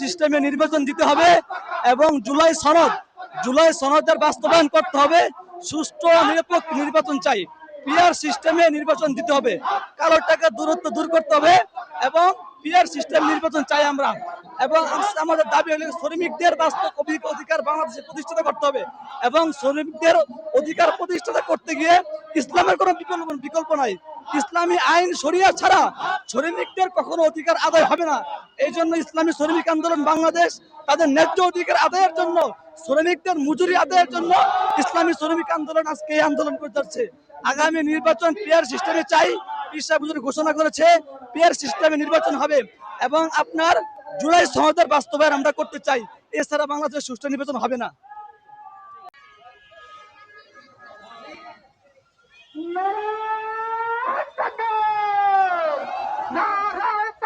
সিস্টেমে নির্বাচন দিতে হবে এবং জুলাই সনদের বাস্তবায়ন করতে হবে। সুষ্ঠু নিরপেক্ষ নির্বাচন চাই। পিআর সিস্টেমে নির্বাচন দিতে হবে। কালো টাকার দূরত্ব দূর করতে হবে এবং পিআর সিস্টেম নির্বাচন চাই আমরা। এবং আমাদের দাবি হলো শ্রমিকদের বাস্তব অধিকার বাংলাদেশে প্রতিষ্ঠিত করতে হবে এবং শ্রমিকদের অধিকার প্রতিষ্ঠিত করতে গিয়ে ইসলামের কোনো বিকল্প নাই। ইসলামী আইন শরিয়া ছাড়া শ্রমিকদের কখনো অধিকার আদায় হবে না। এই জন্য ইসলামী শ্রমিক আন্দোলন বাংলাদেশ তাদের ন্যায্য অধিকার আদায়ের জন্য, শ্রমিকদের মজুরি আদায়ের জন্য ইসলামী শ্রমিক আন্দোলন আজকে এই আন্দোলন করে যাচ্ছে। আগামী নির্বাচন পিআর সিস্টেমে চাই। পীর সাহেব হুজুর ঘোষণা করেছে পিআর সিস্টেমে নির্বাচন হবে এবং আপনার জুলাই সনদের বাস্তবায়ন আমরা করতে চাই। এছাড়া বাংলাদেশের সুষ্ঠু নির্বাচন হবে না।